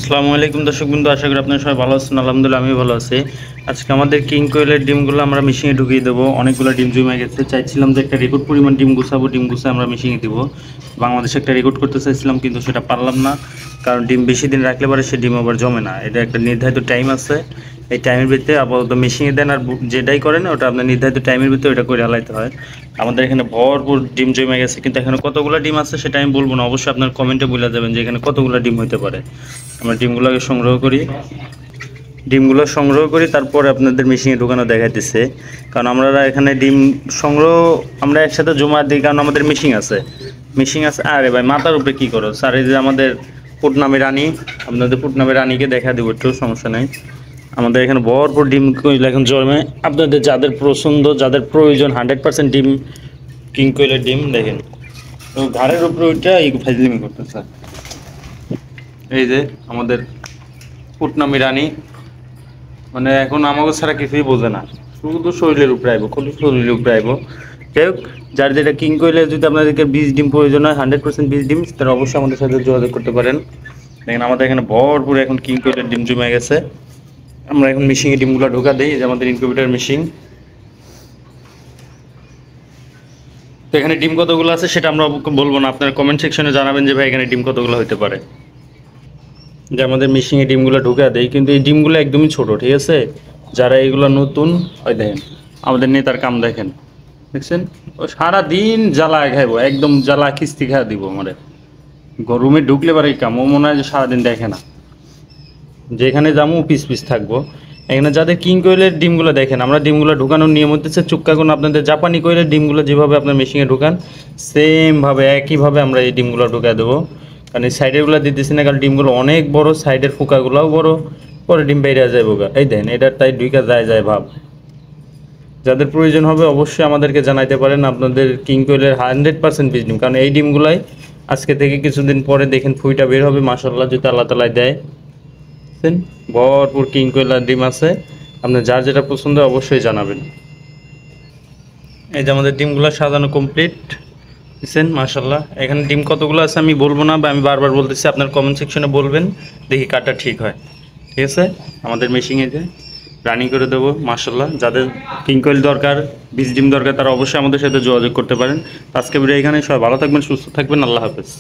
আসসালামু আলাইকুম দর্শক বন্ধু, আশা করি আপনারা সবাই ভালো আছেন। আলহামদুলিল্লাহ আমি ভালো আছি। আজকে আমাদের কিং কোয়েলের ডিমগুলো আমরা মেশিনে ঢুকিয়ে দেবো। অনেকগুলো ডিম জমে গেছে, চাইছিলাম যে একটা রেকর্ড পরিমাণ ডিম গুছাবো, ডিম গুছিয়ে আমরা মেশিনে দিব। বাংলাদেশে একটা রেকর্ড করতে চাইছিলাম, কিন্তু সেটা পারলাম না, কারণ ডিম বেশি দিন রাখলে পরে সে ডিম আবার জমে না। এটা একটা নির্ধারিত টাইম আছে, এই টাইমের ভিতরে আপাতত মেশিনে দেন আর যেটাই করেন ওটা আপনার নির্ধারিত টাইমের ভিতরে ওটা করে হালাইতে হয়। আমাদের এখানে ভরপুর ডিম জমে গেছে, কিন্তু এখানে কতগুলো ডিম আছে সেটা আমি বলবো না, অবশ্যই আপনার কমেন্টে বলে যাবেন যে এখানে কতগুলো ডিম হতে পারে। আমরা ডিমগুলোকে সংগ্রহ করি তারপরে আপনাদের মেশিনে ঢোকানো দেখাইতেছে। কারণ আমরা এখানে ডিম সংগ্রহ আমরা একসাথে জমা দিই, কারণ আমাদের মেশিন আছে। আরে ভাই মাথার উপরে কী করো স্যার, এই যে আমাদের পুটনামে রানী, আপনাদের পুটনামে রানীকে দেখা দেবো, একটু সমস্যা নেই। আমাদের এখানে ভরপুর ডিম কোয়েল এখন জন্মে। আপনাদের যাদের পছন্দ, যাদের প্রয়োজন 100% ডিম, কিং কোয়েলের ডিম দেখেন তো ঘাড়ের উপরে ওইটা এই ফাইজলিমি করতেছে। এই যে আমাদের পুটনামি রানী, মানে এখন আমাকে ছাড়া কিছুই বোঝে না, শুধু শরীরের উপরে আইব, খুব শরীরের উপরে আইব। যাই হোক, যার যেটা কিং কোয়েলের যদি আপনাদেরকে 20 ডিম প্রয়োজন হয়, 100% 20 ডিম, তারা অবশ্যই আমাদের সাথে যোগাযোগ করতে পারেন। দেখেন আমাদের এখানে ভরপুর এখন কিং কোয়েলের ডিম জমে গেছে। আমরা এখন মেশিনে ডিমগুলো ঢোকা দিই, যে আমাদের ইনকিউবেটর মেশিন। তো এখানে ডিম কতগুলো আছে সেটা আমরা বলবো না, আপনারা কমেন্ট সেকশনে জানাবেন যে ভাই এখানে ডিম কতগুলো হতে পারে। যে আমাদের মেশিনে ডিমগুলো ঢুকা দেয়, কিন্তু এই ডিমগুলো একদমই ছোট, ঠিক আছে। যারা এগুলো নতুন, ওই দেখেন আমাদের নেতার কাম দেখেন, দেখছেন ও সারাদিন জ্বালা খাইবো, একদম জ্বালা খিস্তি খাওয়া দিব আমারে। রুমে ঢুকলে পারে কাম, ও মনে হয় যে সারাদিন দেখে না, যেখানে যাবো পিস পিস থাকবো। এখানে যাদের কিং কোয়েলের ডিমগুলো দেখেন, আমরা ডিমগুলো ঢুকানোর নিয়ম হচ্ছে চুক্কা কোনো আপনাদের জাপানি কোয়েলের ডিমগুলো যেভাবে আপনার মেশিনে ঢুকান, সেমভাবে একইভাবে আমরা এই ডিমগুলো ঢুকা দেবো। কারণ এই সাইডেরগুলো দিতেছি না, কারণ ডিমগুলো অনেক বড়, সাইডের ফুকাগুলোও বড়, পরে ডিম বেরিয়ে যায় বোকা। এই দেন এটা তাই ঢুকা যায় ভাব। যাদের প্রয়োজন হবে অবশ্যই আমাদেরকে জানাইতে পারেন আপনাদের কিং কোয়েলের 100% বীজ ডিম, কারণ এই ডিমগুলাই আজকে থেকে কিছুদিন পরে দেখেন ফুইটা বের হবে, মাশাআল্লাহ, যদি আল্লাহ তাআলা দেয়। ভরপুর কিং কোয়েলের ডিম আছে, আপনার যার যেটা পছন্দ অবশ্যই জানাবেন। এই যে আমাদের ডিমগুলো সাজানো কমপ্লিট, বুঝছেন, মাশাআল্লাহ। এখানে ডিম কতগুলো আছে আমি বলবো না, বা আমি বারবার বলতেছি, আপনার কমেন্ট সেকশনে বলবেন, দেখি কাটা ঠিক হয়। ঠিক আছে, আমাদের মেশিনে যে রানিং করে দেবো, মাশাআল্লাহ। যাদের কিং কোয়েল দরকার, 20 ডিম দরকার, তারা অবশ্যই আমাদের সাথে যোগাযোগ করতে পারেন। আজকে ভিডিও এখানে, সবাই ভালো থাকবেন, সুস্থ থাকবেন, আল্লাহ হাফেজ।